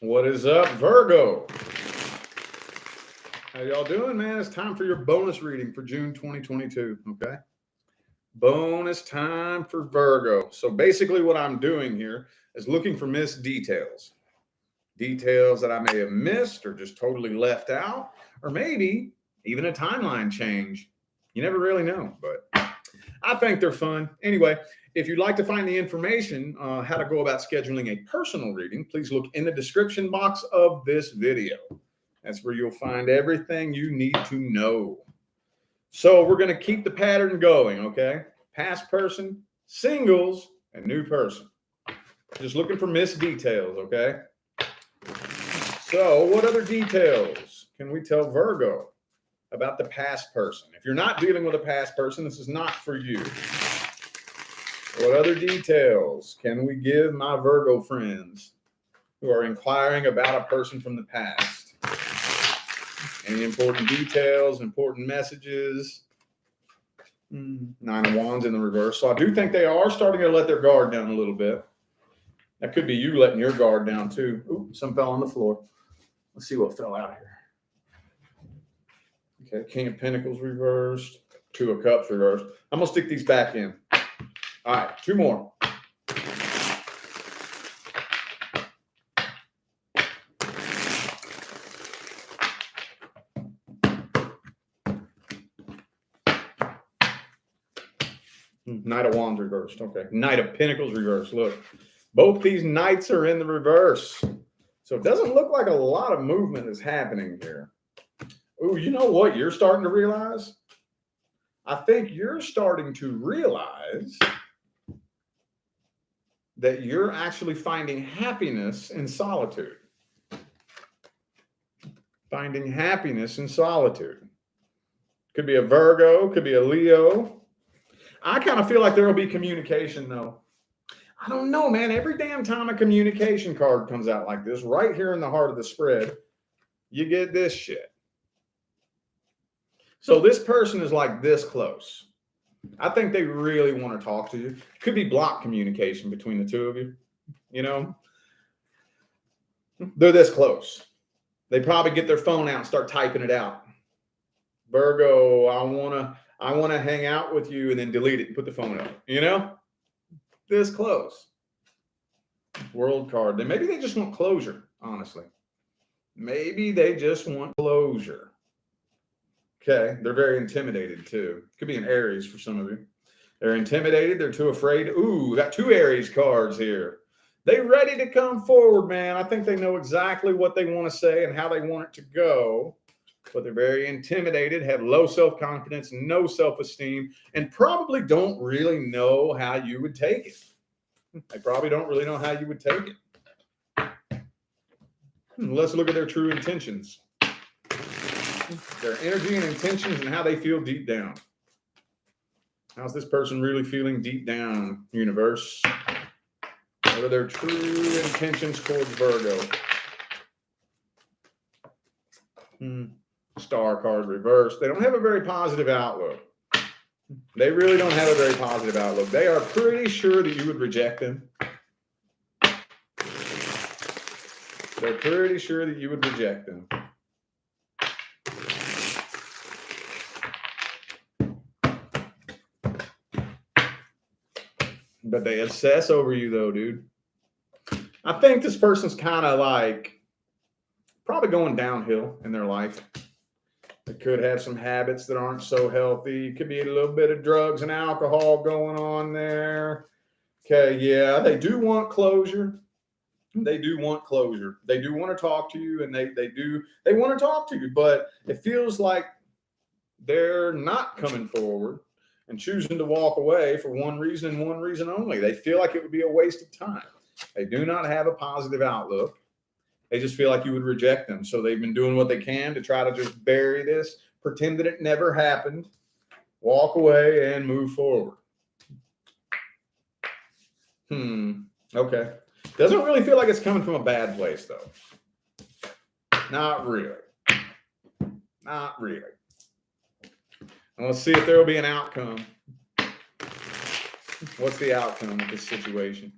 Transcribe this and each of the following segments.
What is up, Virgo? How y'all doing, man? It's time for your bonus reading for June 2022, okay? Bonus time for Virgo. So basically what I'm doing here is looking for missed details. Details that I may have missed or just totally left out, or maybe even a timeline change. You never really know, but I think they're fun. Anyway, if you'd like to find the information how to go about scheduling a personal reading, please look in the description box of this video. That's where you'll find everything you need to know. So we're going to keep the pattern going, okay? Past person, singles, and new person. Just looking for missed details, okay? So what other details can we tell Virgo about the past person? If you're not dealing with a past person, this is not for you. What other details can we give my Virgo friends who are inquiring about a person from the past? Any important details, important messages? Nine of Wands in the reverse. So I do think they are starting to let their guard down a little bit. That could be you letting your guard down too. Ooh, some fell on the floor. Let's see what fell out here. Okay, King of Pentacles reversed. Two of Cups reversed. I'm going to stick these back in. All right, two more. Knight of Wands reversed. Okay. Knight of Pentacles reversed. Look, both these knights are in the reverse. So it doesn't look like a lot of movement is happening here. Ooh, you know what you're starting to realize? I think you're starting to realize that you're actually finding happiness in solitude. Finding happiness in solitude. Could be a Virgo, could be a Leo. I kind of feel like there will be communication, though. I don't know, man. Every damn time a communication card comes out like this, right here in the heart of the spread, you get this shit. So this person is like this close. I think they really want to talk to you. It could be block communication between the two of you. You know, they're this close. They probably get their phone out and start typing it out. Virgo, I want to hang out with you, and then delete it and put the phone up. You know, this close. World card. Then maybe they just want closure, honestly. Maybe they just want closure. Okay, they're very intimidated too. Could be an Aries for some of you. They're intimidated. They're too afraid. Ooh, got two Aries cards here. They ready to come forward, man. I think they know exactly what they want to say and how they want it to go. But they're very intimidated, have low self-confidence, no self-esteem, and probably don't really know how you would take it. They probably don't really know how you would take it. Let's look at their true intentions. Their energy and intentions and how they feel deep down. How's this person really feeling deep down, universe? What are their true intentions towards Virgo? Star card reversed. They don't have a very positive outlook. They really don't have a very positive outlook. They are pretty sure that you would reject them. They're pretty sure that you would reject them. But they obsess over you, though, dude. I think this person's kind of like probably going downhill in their life. They could have some habits that aren't so healthy. Could be a little bit of drugs and alcohol going on there. Okay, yeah, they do want closure. They do want closure. They do want to talk to you, and they want to talk to you, but it feels like they're not coming forward and choosing to walk away for one reason and one reason only. They feel like it would be a waste of time. They do not have a positive outlook. They just feel like you would reject them. So they've been doing what they can to try to just bury this, pretend that it never happened, walk away, and move forward. Okay. Doesn't really feel like it's coming from a bad place, though. Not really. Not really. And let's see if there will be an outcome. What's the outcome of this situation?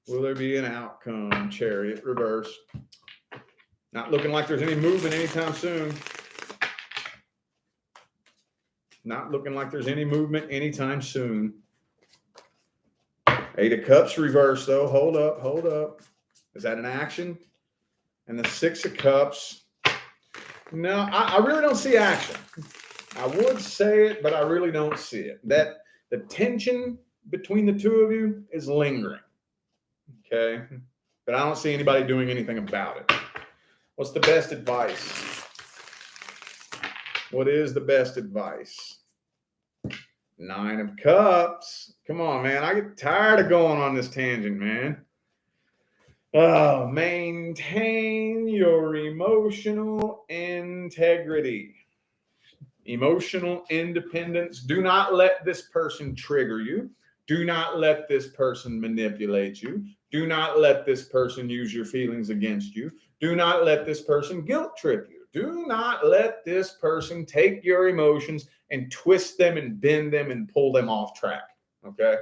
Will there be an outcome? Chariot reverse. Not looking like there's any movement anytime soon. Not looking like there's any movement anytime soon. Eight of Cups reverse, though. Hold up, hold up. Is that an action? And the Six of Cups. No, I really don't see action. I would say it, but I really don't see it. That the tension between the two of you is lingering. Okay? But I don't see anybody doing anything about it. What's the best advice? What is the best advice? Nine of Cups. Come on, man. I get tired of going on this tangent, man. Oh, maintain your emotional integrity. Emotional independence. Do not let this person trigger you. Do not let this person manipulate you. Do not let this person use your feelings against you. Do not let this person guilt trip you. Do not let this person take your emotions and twist them and bend them and pull them off track. Okay?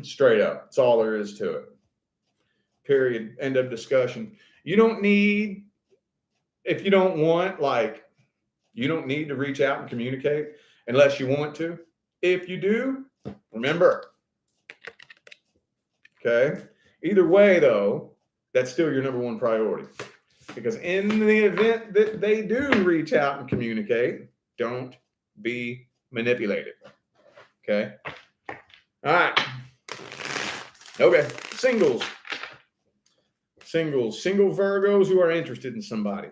Straight up. That's all there is to it. Period. End of discussion. You don't need, if you don't want, like, you don't need to reach out and communicate unless you want to. If you do, remember. Okay? Either way, though, that's still your number one priority. Because in the event that they do reach out and communicate, don't be manipulated. Okay? All right. Okay. Singles. Single Virgos who are interested in somebody.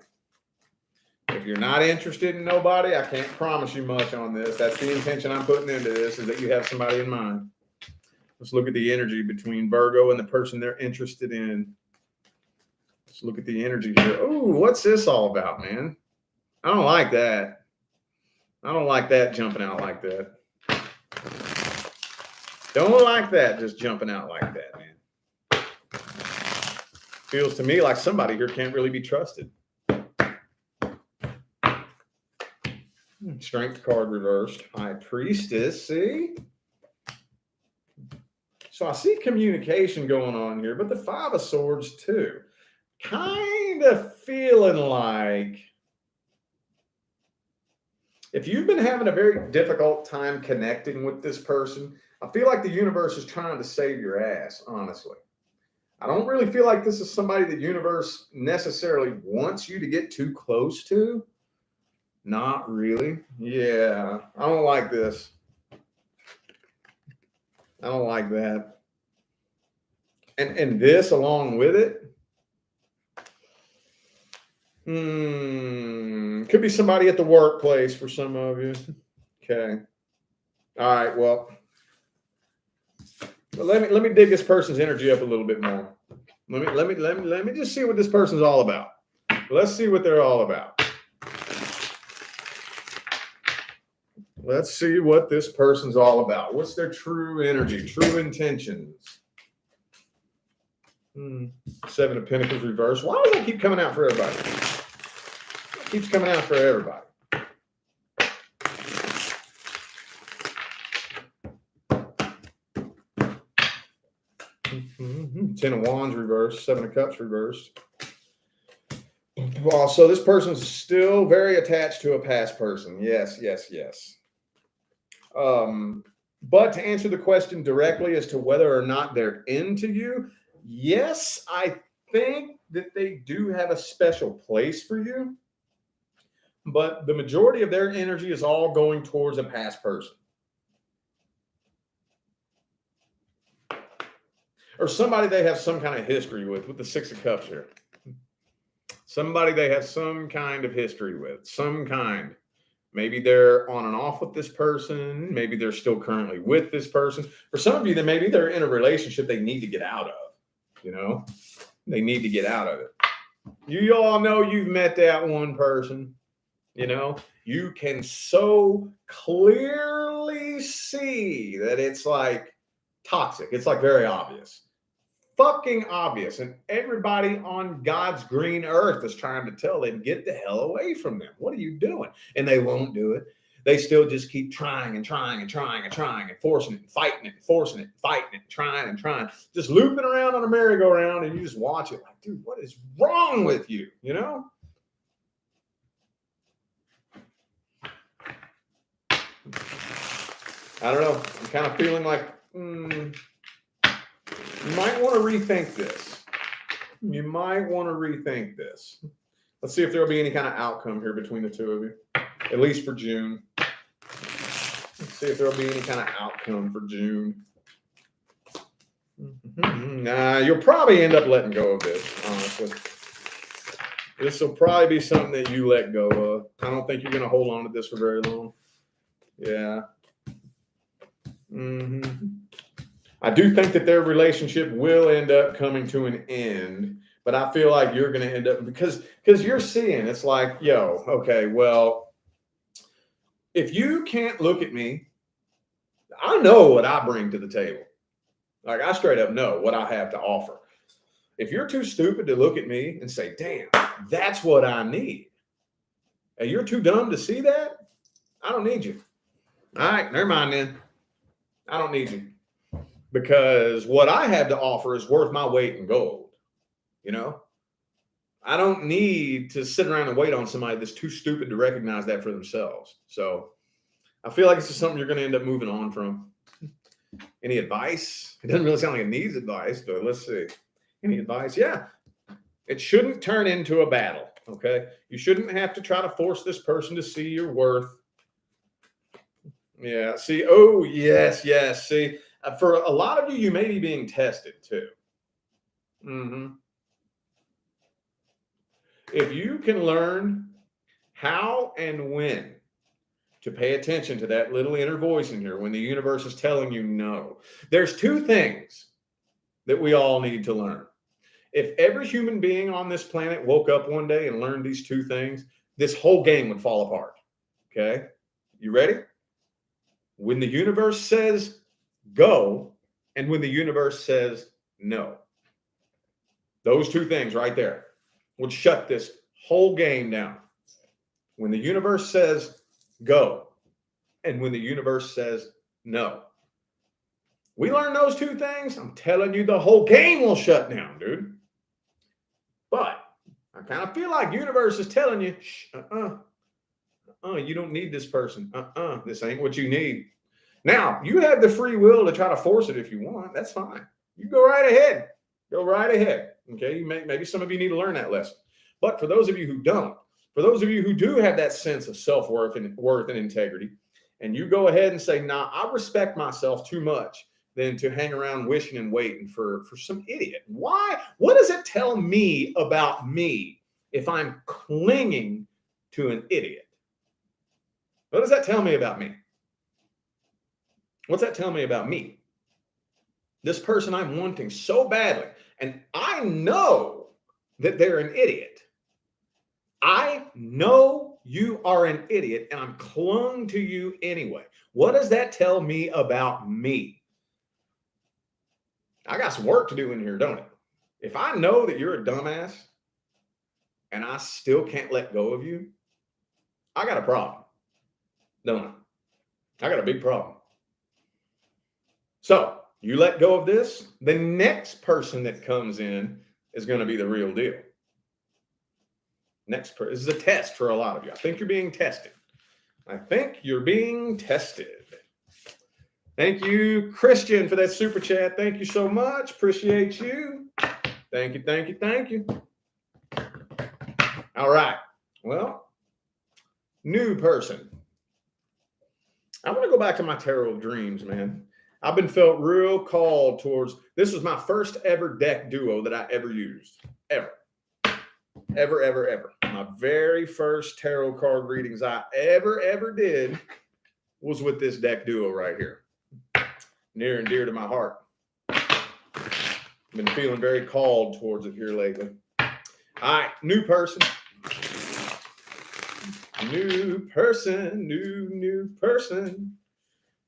If you're not interested in nobody, I can't promise you much on this. That's the intention I'm putting into this, is that you have somebody in mind. Let's look at the energy between Virgo and the person they're interested in. Let's look at the energy here. Oh, what's this all about, man? I don't like that. I don't like that jumping out like that. Don't like that just jumping out like that, man. Feels to me like somebody here can't really be trusted. Strength card reversed. High Priestess, see? So I see communication going on here, but the Five of Swords too. Kind of feeling like if you've been having a very difficult time connecting with this person, I feel like the universe is trying to save your ass, honestly. I don't really feel like this is somebody the universe necessarily wants you to get too close to. Not really. Yeah, I don't like this. I don't like that. And this along with it. Could be somebody at the workplace for some of you. Okay. All right. Well, let me dig this person's energy up a little bit more. Let me just see what this person's all about. Let's see what they're all about. Let's see what this person's all about. What's their true energy, true intentions? Seven of Pentacles reversed. Why does that keep coming out for everybody? It keeps coming out for everybody. Ten of Wands reversed. Seven of Cups reversed. Well, so this person's still very attached to a past person. Yes, yes, yes. But to answer the question directly as to whether or not they're into you, yes, I think that they do have a special place for you, but the majority of their energy is all going towards a past person. Or somebody they have some kind of history with the Six of Cups here. Somebody they have some kind of history with, some kind. Maybe they're on and off with this person. Maybe they're still currently with this person. For some of you, then maybe they're in a relationship they need to get out of. You know, they need to get out of it. You all know you've met that one person. You know, you can so clearly see that it's like toxic. It's like very obvious. Fucking obvious. And everybody on God's green earth is trying to tell them, get the hell away from them. What are you doing? And they won't do it. They still just keep trying and trying and trying and trying and forcing it and fighting it and forcing it and fighting it and trying, just looping around on a merry-go-round, and you just watch it like, dude, what is wrong with you? You know? I don't know. I'm kind of feeling like you might want to rethink this. You might want to rethink this. Let's see if there'll be any kind of outcome here between the two of you, at least for June. Let's see if there'll be any kind of outcome for June. You'll probably end up letting go of this, honestly. This will probably be something that you let go of. I don't think you're going to hold on to this for very long. Yeah. I do think that their relationship will end up coming to an end, but I feel like you're going to end up, because you're seeing, it's like, yo, okay, well, if you can't look at me, I know what I bring to the table. Like, I straight up know what I have to offer. If you're too stupid to look at me and say, damn, that's what I need, and you're too dumb to see that, I don't need you. All right, never mind then. I don't need you, because what I have to offer is worth my weight in gold. You know, I don't need to sit around and wait on somebody that's too stupid to recognize that for themselves. So I feel like this is something you're going to end up moving on from. Any advice? It doesn't really sound like it needs advice, but let's see. Any advice? Yeah. It shouldn't turn into a battle. Okay. You shouldn't have to try to force this person to see your worth. Yeah. See, oh, yes. See, for a lot of you, you may be being tested too. If you can learn how and when to pay attention to that little inner voice in here when the universe is telling you no, there's two things that we all need to learn. If every human being on this planet woke up one day and learned these two things, this whole game would fall apart. Okay? You ready? When the universe says go and when the universe says no. Those two things right there would shut this whole game down. When the universe says go and when the universe says no. We learn those two things, I'm telling you, the whole game will shut down, dude. But I kind of feel like universe is telling you, you don't need this person. This ain't what you need. Now, you have the free will to try to force it if you want. That's fine. You go right ahead. Go right ahead. Okay, maybe some of you need to learn that lesson. But for those of you who don't, for those of you who do have that sense of self-worth and integrity, and you go ahead and say, nah, I respect myself too much than to hang around wishing and waiting for some idiot. Why? What does it tell me about me if I'm clinging to an idiot? What does that tell me about me? What's that tell me about me? This person I'm wanting so badly, and I know that they're an idiot. I know you are an idiot, and I'm clung to you anyway. What does that tell me about me? I got some work to do in here, don't it? If I know that you're a dumbass and I still can't let go of you, I got a problem, don't I? I got a big problem. So you let go of this, the next person that comes in is going to be the real deal. This is a test for a lot of you. I think you're being tested. Thank you, Christian, for that super chat. Thank you so much. Appreciate you. Thank you. All right. Well, new person. I want to go back to my tarot of dreams, man. I've been felt real called towards, this was my first ever deck duo that I ever used. Ever. My very first tarot card readings I ever did was with this deck duo right here. Near and dear to my heart. I've been feeling very called towards it here lately. All right, new person. New person.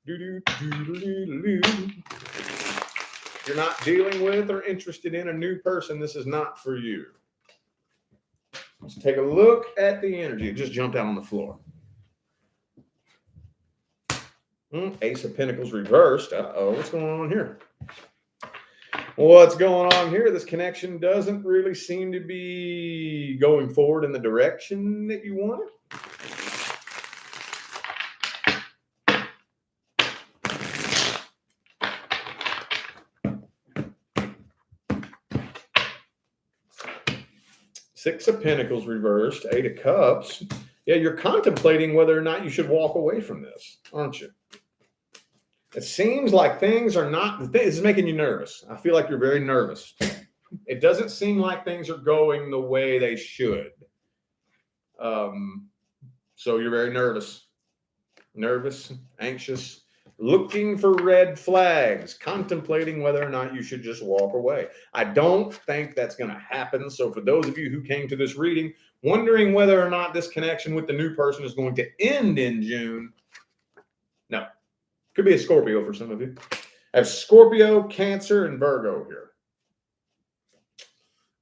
If you're not dealing with or interested in a new person, this is not for you. Let's take a look at the energy. It just jumped out on the floor. Ace of Pentacles reversed. Uh-oh, what's going on here? What's going on here? This connection doesn't really seem to be going forward in the direction that you want it. Six of Pentacles reversed, Eight of Cups. Yeah, you're contemplating whether or not you should walk away from this, aren't you? It seems like things are not, this is making you nervous. I feel like you're very nervous. It doesn't seem like things are going the way they should. So you're very nervous, anxious, looking for red flags, contemplating whether or not you should just walk away. I don't think that's going to happen. So for those of you who came to this reading wondering whether or not this connection with the new person is going to end in June, no. Could be a Scorpio for some of you. I have Scorpio, Cancer, and Virgo here.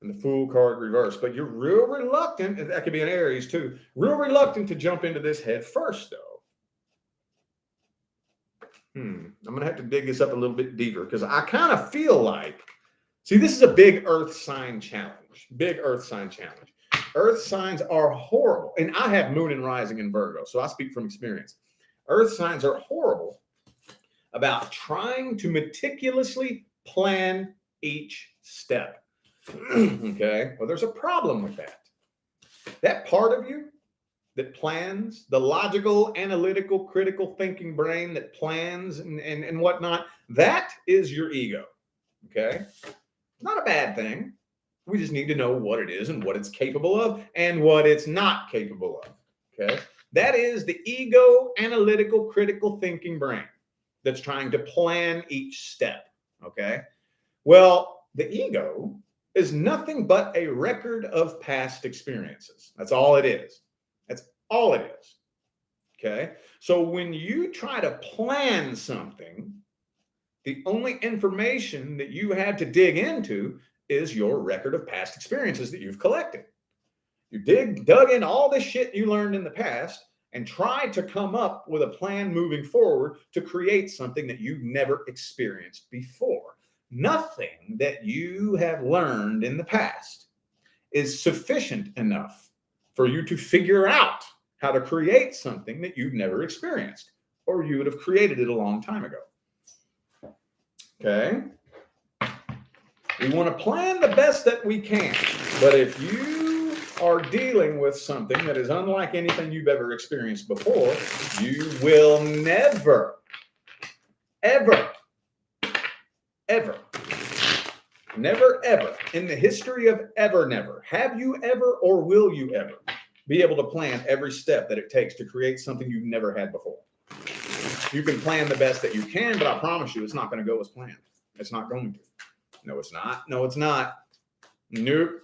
And the Fool card reversed. But you're real reluctant, and that could be an Aries too, real reluctant to jump into this head first, though. I'm going to have to dig this up a little bit deeper because I kind of feel like, see, this is a big earth sign challenge. Big earth sign challenge. Earth signs are horrible. And I have moon and rising in Virgo, so I speak from experience. Earth signs are horrible about trying to meticulously plan each step. Okay? Well, there's a problem with that. That part of you that plans, the logical, analytical, critical thinking brain that plans and whatnot, that is your ego. Okay? Not a bad thing. We just need to know what it is and what it's capable of and what it's not capable of. Okay? That is the ego, analytical, critical thinking brain that's trying to plan each step. Okay? Well, the ego is nothing but a record of past experiences. That's all it is. That's all it is. Okay? So when you try to plan something, the only information that you have to dig into is your record of past experiences that you've collected. You dug in all this shit you learned in the past and tried to come up with a plan moving forward to create something that you've never experienced before. Nothing that you have learned in the past is sufficient enough for you to figure out how to create something that you've never experienced, or you would have created it a long time ago. Okay? We want to plan the best that we can, but if you are dealing with something that is unlike anything you've ever experienced before, you will never, ever, ever, never, ever, in the history of ever, never, have you ever or will you ever be able to plan every step that it takes to create something you've never had before. You can plan the best that you can, but I promise you it's not going to go as planned. It's not going to. No, it's not. No, it's not. Nope.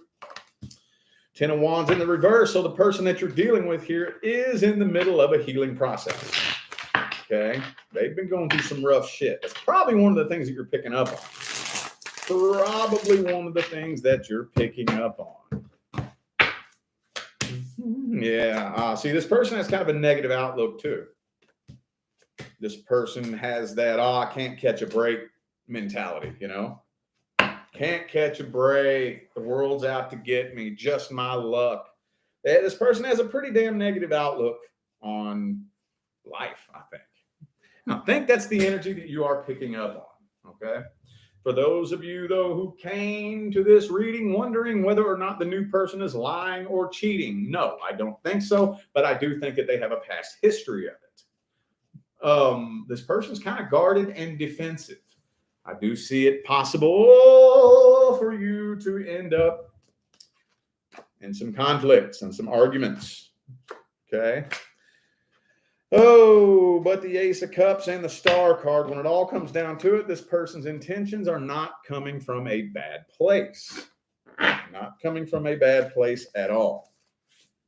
10 of Wands in the reverse. So the person that you're dealing with here is in the middle of a healing process. Okay? They've been going through some rough shit. That's probably one of the things that you're picking up on. Probably one of the things that you're picking up on. Yeah. See, this person has kind of a negative outlook too. This person has that, I can't catch a break mentality, you know? Can't catch a break. The world's out to get me. Just my luck. This person has a pretty damn negative outlook on life, I think. And I think that's the energy that you are picking up on, okay? For those of you, though, who came to this reading wondering whether or not the new person is lying or cheating, no, I don't think so, but I do think that they have a past history of it. This person's kind of guarded and defensive. I do see it possible for you to end up in some conflicts and some arguments. Okay. Oh, but the Ace of Cups and the Star card, when it all comes down to it, this person's intentions are not coming from a bad place. Not coming from a bad place at all.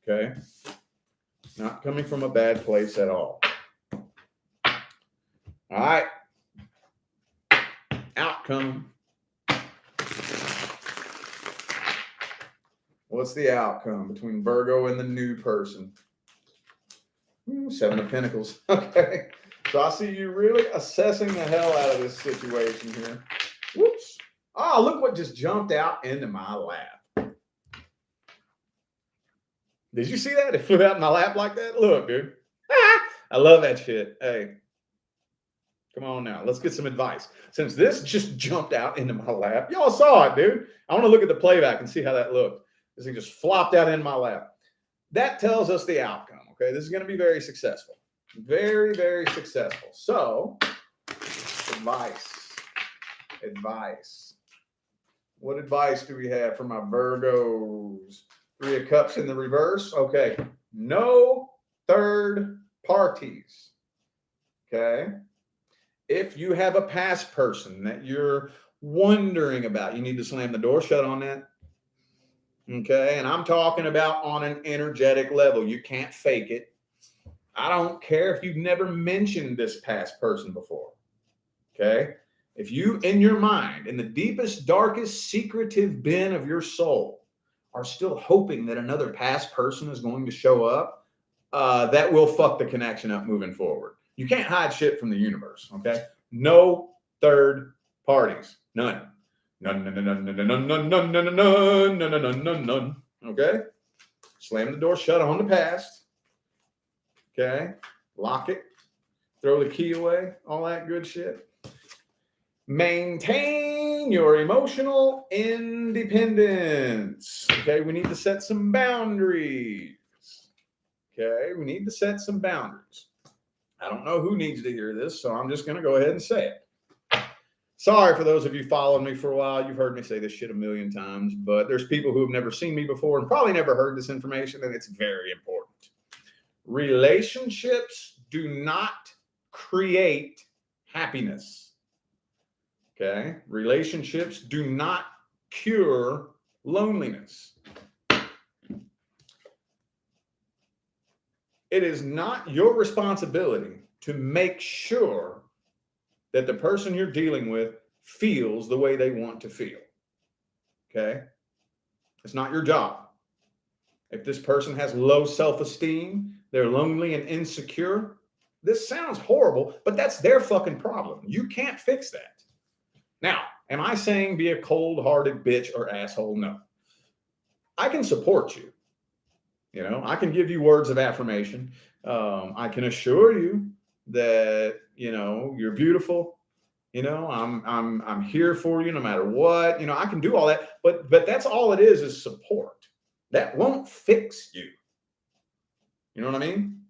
Okay. Not coming from a bad place at all. All right. Outcome. What's the outcome between Virgo and the new person? 7 of Pentacles. Okay. So I see you really assessing the hell out of this situation here. Whoops. Oh, look what just jumped out into my lap. Did you see that? It flew out in my lap like that? Look, dude. I love that shit. Hey, come on now. Let's get some advice. Since this just jumped out into my lap, y'all saw it, dude. I want to look at the playback and see how that looked. This thing just flopped out in my lap. That tells us the outcome, okay? This is going to be very successful. Very, very successful. So, advice. What advice do we have for my Virgos? 3 of Cups in the reverse. Okay. No third parties. Okay. If you have a past person that you're wondering about, you need to slam the door shut on that. Okay. And I'm talking about on an energetic level. You can't fake it. I don't care if you've never mentioned this past person before. Okay. If you, in your mind, in the deepest, darkest, secretive bin of your soul, are still hoping that another past person is going to show up, that will fuck the connection up moving forward. You can't hide shit from the universe, okay? No third parties. None. None. Okay? Slam the door shut on the past. Okay? Lock it. Throw the key away. All that good shit. Maintain your emotional independence. Okay, we need to set some boundaries. Okay, we need to set some boundaries. I don't know who needs to hear this, so I'm just going to go ahead and say it. Sorry for those of you following me for a while. You've heard me say this shit a million times, but there's people who have never seen me before and probably never heard this information, and it's very important. Relationships do not create happiness. Okay, relationships do not cure loneliness. It is not your responsibility to make sure that the person you're dealing with feels the way they want to feel. Okay, it's not your job. If this person has low self-esteem, they're lonely and insecure, this sounds horrible, but that's their fucking problem. You can't fix that. Now, am I saying be a cold-hearted bitch or asshole? No. I can support you. You know, I can give you words of affirmation. I can assure you that, you know, you're beautiful. You know, I'm here for you no matter what. You know, I can do all that, but that's all it is support. That won't fix you. You know what I mean?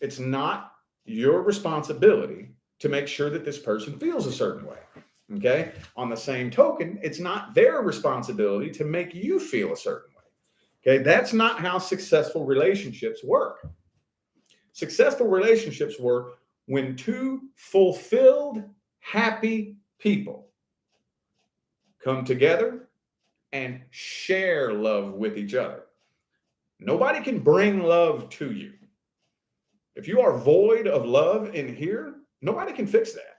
It's not your responsibility to make sure that this person feels a certain way. Okay. On the same token, it's not their responsibility to make you feel a certain way. Okay. That's not how successful relationships work. Successful relationships work when 2 fulfilled, happy people come together and share love with each other. Nobody can bring love to you. If you are void of love in here, nobody can fix that.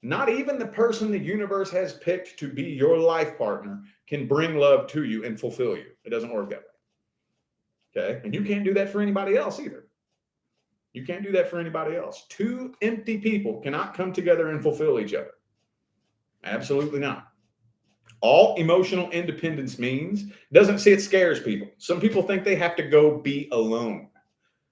Not even the person the universe has picked to be your life partner can bring love to you and fulfill you. It doesn't work that way. Okay. And you can't do that for anybody else either. You can't do that for anybody else. 2 empty people cannot come together and fulfill each other. Absolutely not. All emotional independence means doesn't see it scares people. Some people think they have to go be alone.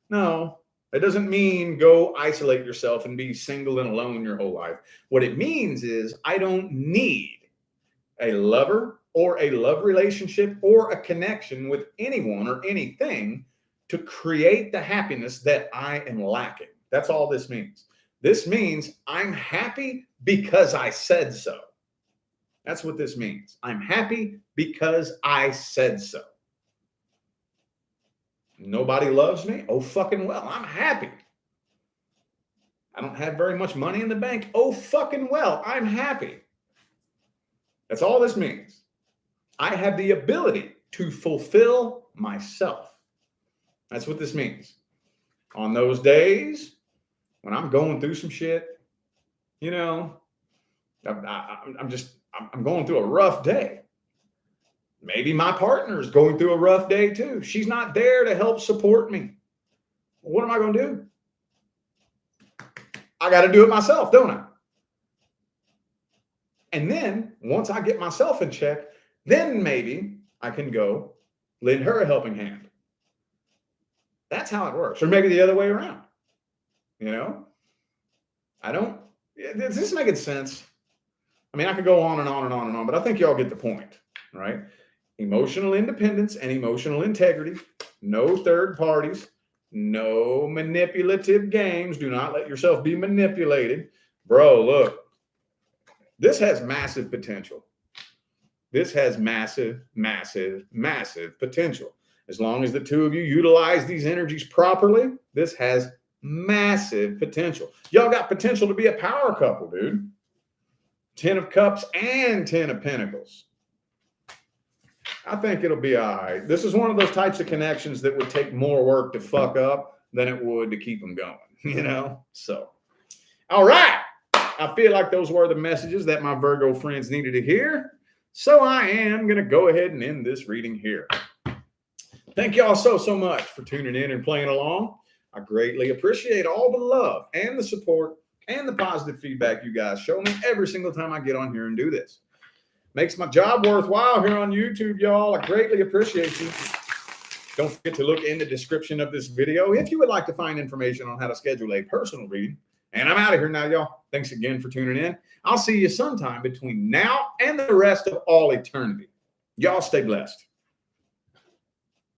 No. It doesn't mean go isolate yourself and be single and alone your whole life. What it means is I don't need a lover or a love relationship or a connection with anyone or anything to create the happiness that I am lacking. That's all this means. This means I'm happy because I said so. That's what this means. I'm happy because I said so. Nobody loves me? Oh, fucking well, I'm happy. I don't have very much money in the bank? Oh, fucking well, I'm happy. That's all this means. I have the ability to fulfill myself. That's what this means. On those days when I'm going through some shit, you know, I'm going through a rough day. Maybe my partner is going through a rough day too. She's not there to help support me. What am I going to do? I got to do it myself, don't I? And then once I get myself in check, then maybe I can go lend her a helping hand. That's how it works. Or maybe the other way around. You know, is this making sense? I mean, I could go on and on and on and on, but I think y'all get the point, right? Emotional independence and emotional integrity, no third parties, no manipulative games. Do not let yourself be manipulated. Bro, look, this has massive potential. This has massive, massive, massive potential. As long as the two of you utilize these energies properly, this has massive potential. Y'all got potential to be a power couple, dude. 10 of Cups and 10 of Pentacles. I think it'll be all right. This is one of those types of connections that would take more work to fuck up than it would to keep them going, you know? So, all right. I feel like those were the messages that my Virgo friends needed to hear. So I am going to go ahead and end this reading here. Thank y'all so much for tuning in and playing along. I greatly appreciate all the love and the support and the positive feedback you guys show me every single time I get on here and do this. Makes my job worthwhile here on YouTube, y'all. I greatly appreciate you. Don't forget to look in the description of this video if you would like to find information on how to schedule a personal reading. And I'm out of here now, y'all. Thanks again for tuning in. I'll see you sometime between now and the rest of all eternity. Y'all stay blessed.